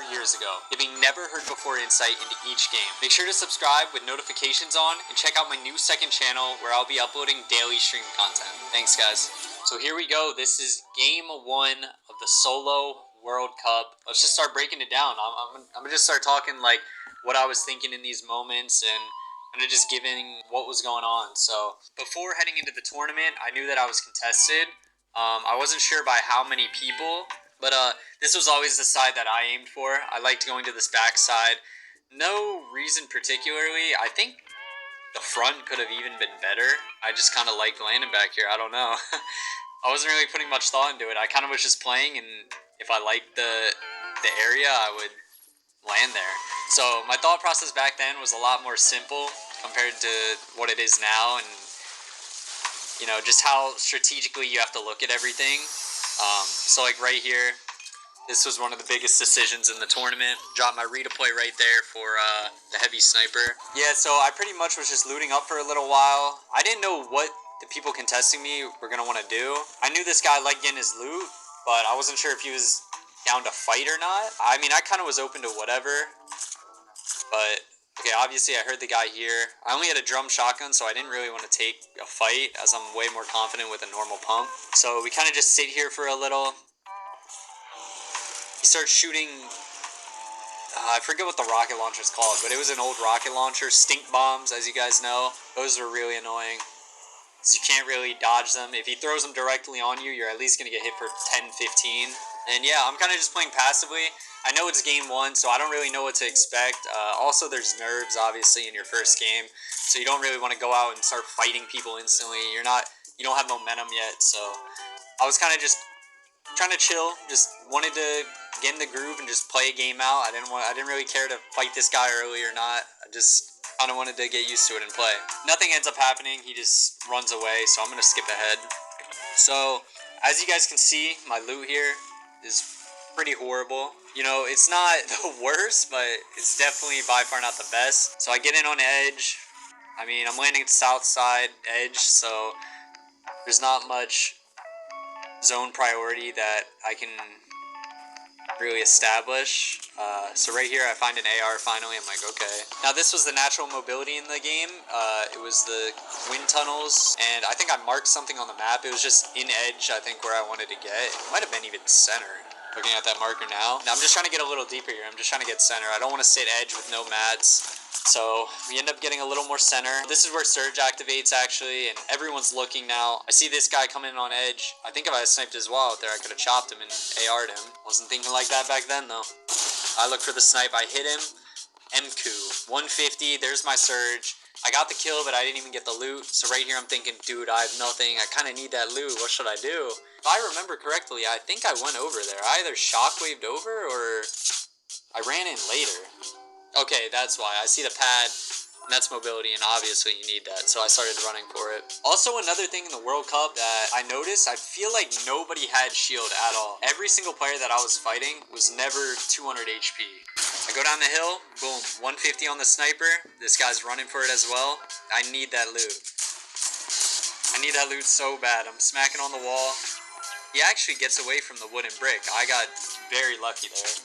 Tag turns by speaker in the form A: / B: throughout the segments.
A: years ago, giving never heard before insight into each game. Make sure to subscribe with notifications on and check out my new second channel where I'll be uploading daily stream content. Thanks guys. So here we go. This is game 1 of the Solo World Cup. Let's just start breaking it down. I'm gonna just start talking like what I was thinking in these moments and kind of just giving what was going on. So before heading into the tournament, I knew that I was contested. I wasn't sure by how many people, but this was always the side that I aimed for. I liked going to this back side. No reason particularly. I think the front could have even been better. I just kind of liked landing back here. I don't know. I wasn't really putting much thought into it. I kind of was just playing, and if I liked the area, I would land there. So my thought process back then was a lot more simple compared to what it is now, and you know, just how strategically you have to look at everything. So like right here, this was one of the biggest decisions in the tournament. Dropped my redeploy right there for the heavy sniper. Yeah, so I pretty much was just looting up for a little while. I didn't know what the people contesting me were going to want to do. I knew this guy liked getting his loot, but I wasn't sure if he was down to fight or not. I mean, I kind of was open to whatever, but okay, obviously I heard the guy here. I only had a drum shotgun, so I didn't really want to take a fight, as I'm way more confident with a normal pump. So we kind of just sit here for a little. He starts shooting, I forget what the rocket launcher is called, but it was an old rocket launcher. Stink bombs, as you guys know. Those are really annoying, because you can't really dodge them. If he throws them directly on you, you're at least going to get hit for 10, 15. And yeah, I'm kind of just playing passively. I know it's game 1, so I don't really know what to expect. Also, there's nerves, obviously, in your first game, so you don't really want to go out and start fighting people instantly. You don't have momentum yet, so I was kind of just trying to chill. Just wanted to get in the groove and just play a game out. I didn't really care to fight this guy early or not. I just kind of wanted to get used to it and play. Nothing ends up happening. He just runs away, so I'm gonna skip ahead. So as you guys can see, my loot here is pretty horrible. You know, it's not the worst, but it's definitely by far not the best. So I get in on edge. I mean, I'm landing at the south side edge, so there's not much zone priority that I can really establish. So right here I find an AR finally. I'm like, okay. Now this was the natural mobility in the game. It was the wind tunnels, and I think I marked something on the map. It was just in edge, I think, where I wanted to get. It might have been even center. Looking at that marker now. I'm just trying to get a little deeper here. I'm just trying to get center. I don't want to sit edge with no mats. So we end up getting a little more center. This is where surge activates actually, and everyone's looking now. I see this guy coming in on edge. I think if I had sniped his wall out there, I could have chopped him and AR'd him. Wasn't thinking like that back then though. I look for the snipe. I hit him. MQ 150. There's my surge. I got the kill, but I didn't even get the loot. So right here I'm thinking, dude, I have nothing. I kind of need that loot. What should I do? If I remember correctly, I think I went over there. I either shockwaved over or I ran in later. Okay, that's why. I see the pad, and that's mobility, and obviously you need that, so I started running for it. Also, another thing in the World Cup that I noticed, I feel like nobody had shield at all. Every single player that I was fighting was never 200 HP. I go down the hill, boom, 150 on the sniper. This guy's running for it as well. I need that loot. I need that loot so bad. I'm smacking on the wall. He actually gets away from the wooden brick. I got very lucky there.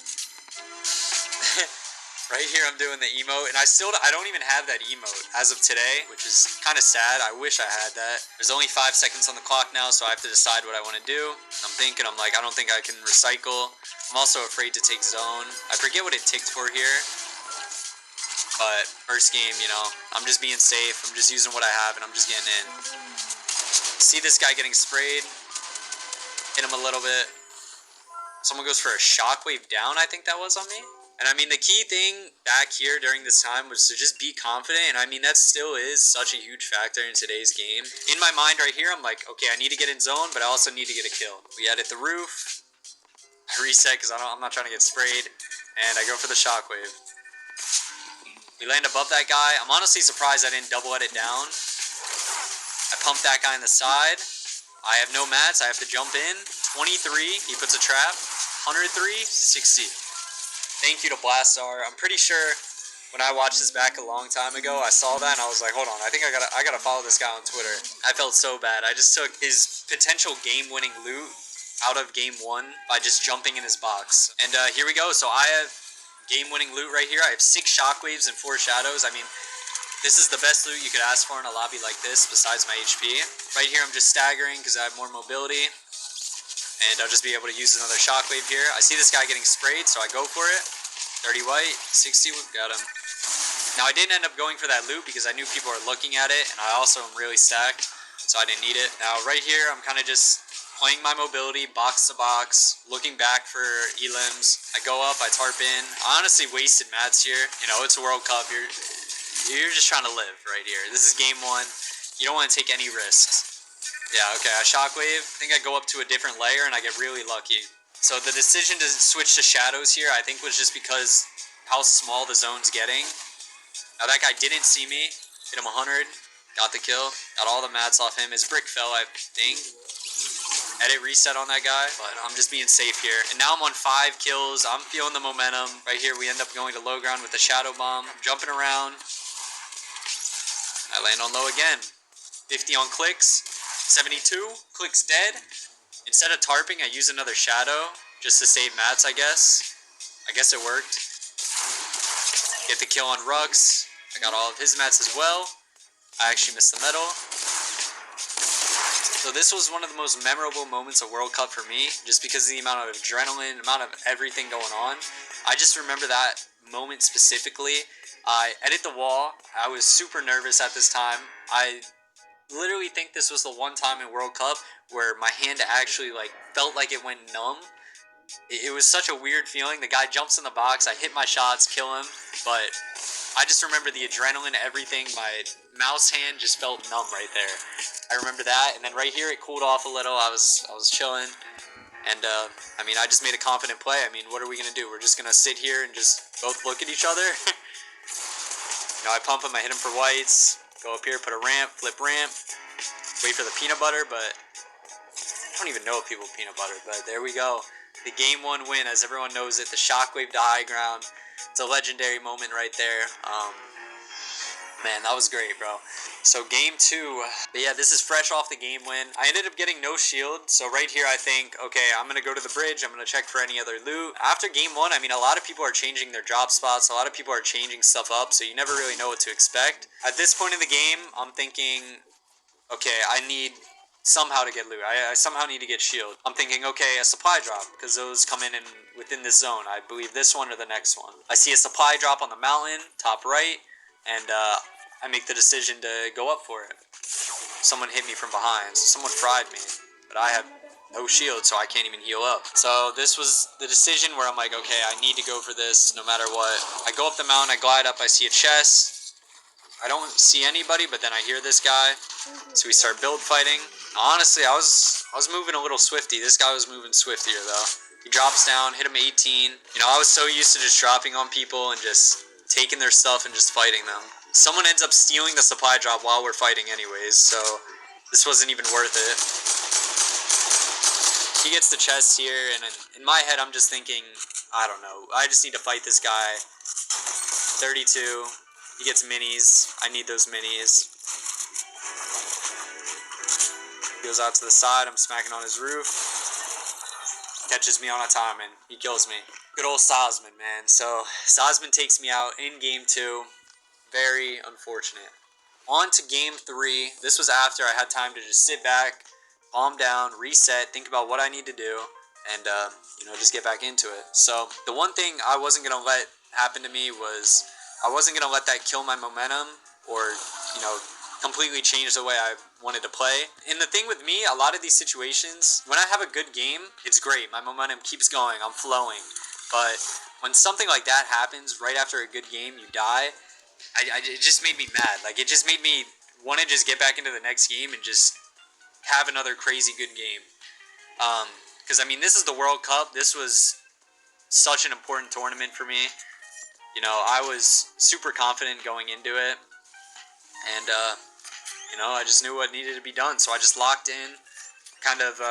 A: Right here I'm doing the emote, and I don't even have that emote as of today, which is kind of sad. I wish I had that. There's only 5 seconds on the clock now, so I have to decide what I want to do. I'm like, I don't think I can recycle. I'm also afraid to take zone. I forget what it ticked for here, but first game, you know, I'm just being safe. I'm just using what I have, and I'm just getting in. See this guy getting sprayed. Hit him a little bit. Someone goes for a shockwave down, I think that was on me. And I mean, the key thing back here during this time was to just be confident. And I mean, that still is such a huge factor in today's game. In my mind right here, I'm like, okay, I need to get in zone, but I also need to get a kill. We had it the roof. I reset because I'm not trying to get sprayed. And I go for the shockwave. We land above that guy. I'm honestly surprised I didn't double edit down. I pump that guy in the side. I have no mats. I have to jump in. 23. He puts a trap. 103. 60. Thank you to Blastar. I'm pretty sure when I watched this back a long time ago, I saw that and I was like, hold on, I think I gotta follow this guy on Twitter. I felt so bad. I just took his potential game-winning loot out of game 1 by just jumping in his box. And here we go. So I have game-winning loot right here. I have 6 shockwaves and 4 shadows. I mean, this is the best loot you could ask for in a lobby like this, besides my HP. Right here, I'm just staggering because I have more mobility. And I'll just be able to use another shockwave here. I see this guy getting sprayed, so I go for it. 30 white, 60, got him. Now, I didn't end up going for that loot because I knew people were looking at it, and I also am really stacked, so I didn't need it. Now, right here, I'm kind of just playing my mobility, box to box, looking back for elims. I go up, I tarp in. I honestly wasted mats here. You know, it's a World Cup. You're just trying to live right here. This is game 1. You don't want to take any risks. Yeah, okay, I shockwave. I think I go up to a different layer and I get really lucky. So the decision to switch to shadows here, I think, was just because how small the zone's getting. Now that guy didn't see me. Hit him 100. Got the kill. Got all the mats off him. His brick fell, I think. Edit reset on that guy, but I'm just being safe here. And now I'm on 5 kills. I'm feeling the momentum. Right here, we end up going to low ground with the shadow bomb. I'm jumping around. I land on low again. 50 on clicks. 72, clicks dead. Instead of tarping, I use another shadow just to save mats, I guess. I guess it worked. Get the kill on Rux. I got all of his mats as well. I actually missed the medal. So this was one of the most memorable moments of World Cup for me, just because of the amount of adrenaline, amount of everything going on. I just remember that moment specifically. I edit the wall. I was super nervous at this time. I literally think this was the one time in World Cup where my hand actually felt like it went numb. It was such a weird feeling. The guy jumps in the box, I hit my shots, kill him, but I just remember the adrenaline, everything. My mouse hand just felt numb right there. I remember that, and then right here it cooled off a little. I was chilling, and I mean, I just made a confident play. I mean, what are we gonna do? We're just gonna sit here and just both look at each other. You know, I pump him, I hit him for whites. Go up here, put a ramp, flip ramp, wait for the peanut butter, but I don't even know if people peanut butter, but there we go. The game 1 win, as everyone knows it, the shockwave to high ground. It's a legendary moment right there. Man, that was great, bro. So game 2, but yeah, this is fresh off the game win. I ended up getting no shield, so right here I think, okay, I'm going to go to the bridge, I'm going to check for any other loot. After game 1, I mean, a lot of people are changing their drop spots, a lot of people are changing stuff up, so you never really know what to expect. At this point in the game, I'm thinking, okay, I need somehow to get loot. I somehow need to get shield. I'm thinking, okay, a supply drop, because those come in within this zone. I believe this one or the next one. I see a supply drop on the mountain, top right, and I make the decision to go up for it. Someone hit me from behind, so someone fried me, but I have no shield, so I can't even heal up. So this was the decision where I'm like, okay, I need to go for this no matter what. I go up the mountain, I glide up, I see a chest. I don't see anybody, but then I hear this guy, so we start build fighting. Honestly, I was moving a little swifty. This guy was moving swiftier, though. He drops down, hit him 18. You know, I was so used to just dropping on people and just taking their stuff and just fighting them. Someone ends up stealing the supply drop while we're fighting anyways, so this wasn't even worth it. He gets the chest here, and in my head, I'm just thinking, I don't know. I just need to fight this guy. 32. He gets minis. I need those minis. He goes out to the side. I'm smacking on his roof. Catches me on a timing. He kills me. Good old Sosman, man. So, Sosman takes me out in game 2. Very unfortunate. On to game 3. This was after I had time to just sit back, calm down, reset, think about what I need to do, and, you know, just get back into it. So, the one thing I wasn't going to let happen to me was I wasn't going to let that kill my momentum or, you know, completely change the way I wanted to play. And the thing with me, a lot of these situations, when I have a good game, it's great. My momentum keeps going. I'm flowing. But when something like that happens right after a good game, you die, it just made me mad. Like, it just made me want to just get back into the next game and just have another crazy good game. Because, I mean, this is the World Cup. This was such an important tournament for me. You know, I was super confident going into it. And, you know, I just knew what needed to be done. So I just locked in, kind of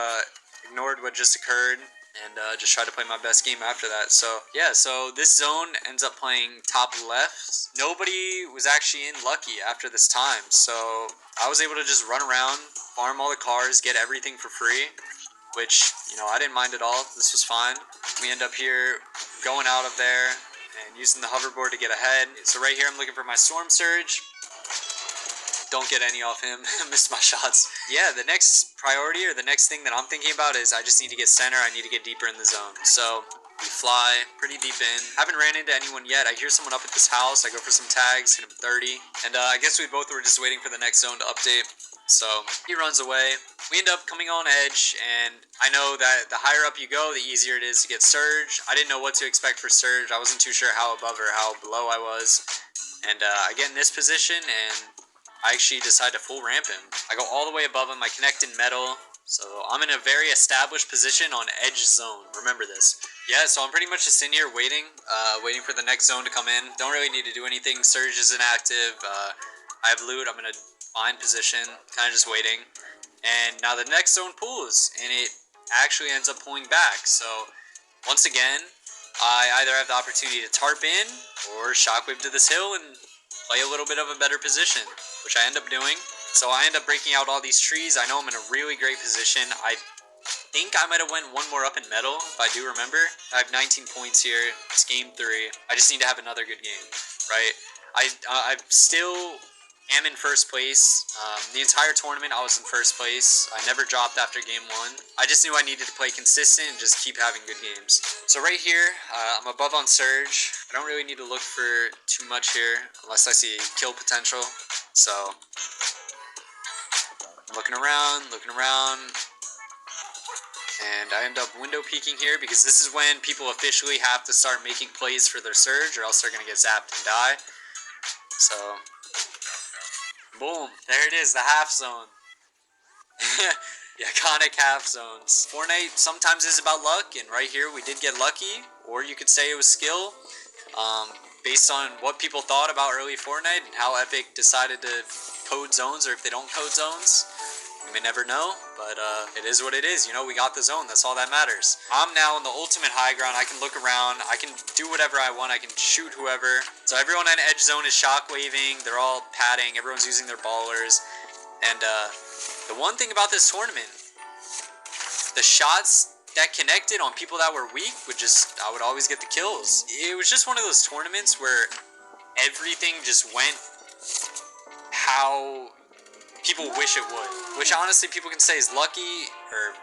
A: ignored what just occurred, and just tried to play my best game after that. So, yeah, so this zone ends up playing top left. Nobody was actually in lucky after this time. So I was able to just run around, farm all the cars, get everything for free, which, you know, I didn't mind at all. This was fine. We end up here going out of there. and using the hoverboard to get ahead. So right here I'm looking for my Storm Surge. Don't get any off him. Missed my shots. Yeah, the next priority or the next thing that I'm thinking about is I just need to get center. I need to get deeper in the zone. So we fly pretty deep in. Haven't ran into anyone yet. I hear someone up at this house. I go for some tags, hit him 30. And I guess we both were just waiting for the next zone to update. So he runs away. We end up coming on edge, and I know that the higher up you go, the easier it is to get Surge. I didn't know what to expect for Surge. I wasn't too sure how above or how below I was. And I get in this position, and I actually decide to full ramp him. I go all the way above him. I connect in metal. So I'm in a very established position on edge zone. Remember this. Yeah, so I'm pretty much just in here waiting for the next zone to come in. Don't really need to do anything. Surge is inactive. I have loot. I'm in a fine position, kind of just waiting. And now the next zone pulls, and it actually ends up pulling back. So once again, I either have the opportunity to tarp in or shockwave to this hill and play a little bit of a better position, which I end up doing. So I end up breaking out all these trees. I know I'm in a really great position. I think I might have went one more up in metal, if I do remember. I have 19 points here. It's game 3. I just need to have another good game, right? I still am in first place. The entire tournament I was in first place. I never dropped after game 1. I just knew I needed to play consistent and just keep having good games. So right here, I'm above on Surge. I don't really need to look for too much here unless I see kill potential. So I'm looking around, and I end up window peeking here because this is when people officially have to start making plays for their Surge, or else they're gonna get zapped and die. So boom, there it is, the half zone. The iconic half zones. Fortnite sometimes is about luck, and right here we did get lucky, or you could say it was skill, based on what people thought about early Fortnite and how Epic decided to code zones, or if they don't code zones. You may never know, but it is what it is. You know, we got the zone. That's all that matters. I'm now in the ultimate high ground. I can look around. I can do whatever I want. I can shoot whoever. So everyone in edge zone is shockwaving. They're all padding. Everyone's using their ballers. And the one thing about this tournament, the shots that connected on people that were weak I would always get the kills. It was just one of those tournaments where everything just went how people wish it would, which honestly people can say is lucky, or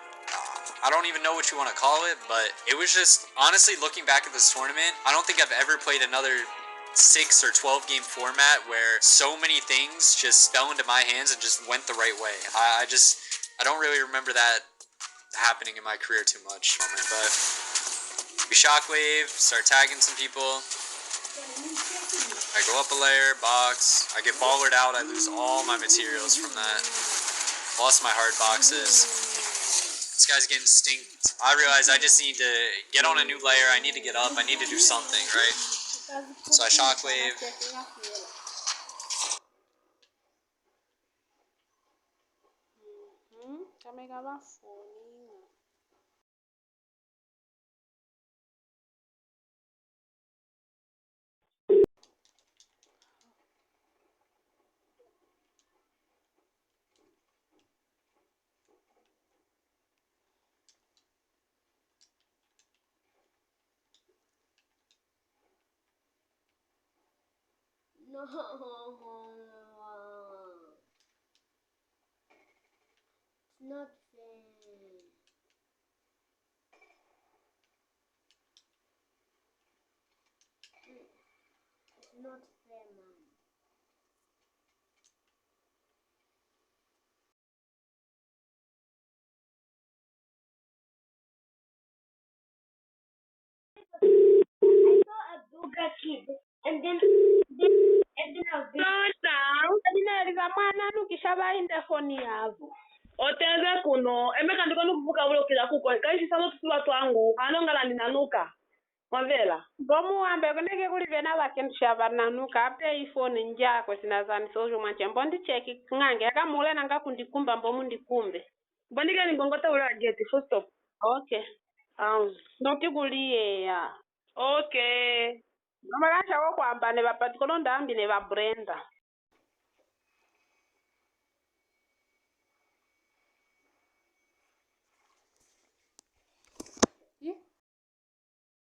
A: I don't even know what you want to call it, but it was just, honestly, looking back at this tournament, I don't think I've ever played another 6 or 12 game format where so many things just fell into my hands and just went the right way. I don't really remember that happening in my career too much, but we shockwave, start tagging some people. I go up a layer, box, I get ballered out, I lose all my materials from that. Lost my hard boxes. This guy's getting stinked. I realize I just need to get on a new layer, I need to get up, I need to do something, right? So I shockwave.
B: No. Not fair. It's not fair, man. I saw a Booga kid, and then I was
C: ndinalika mwana nukishabainde foni yavo oteze kuno emeka ndikoni kuvuka vulokela kuko kaisisano tusiva twangu anongala ndinanuka mwavela ngomuwambe kuneke kuli vena vakendisha vananuka ape ifoni njako sinazaniso ujo mwanche mbo ndicheki ng'ange akamule nanga kundikumba mbomu ndikumbe mbondike ningongota ule ageti full stop okay ndotikuliye ya okay Amagasha wo kwambane bapatikono ndambile ba Brenda.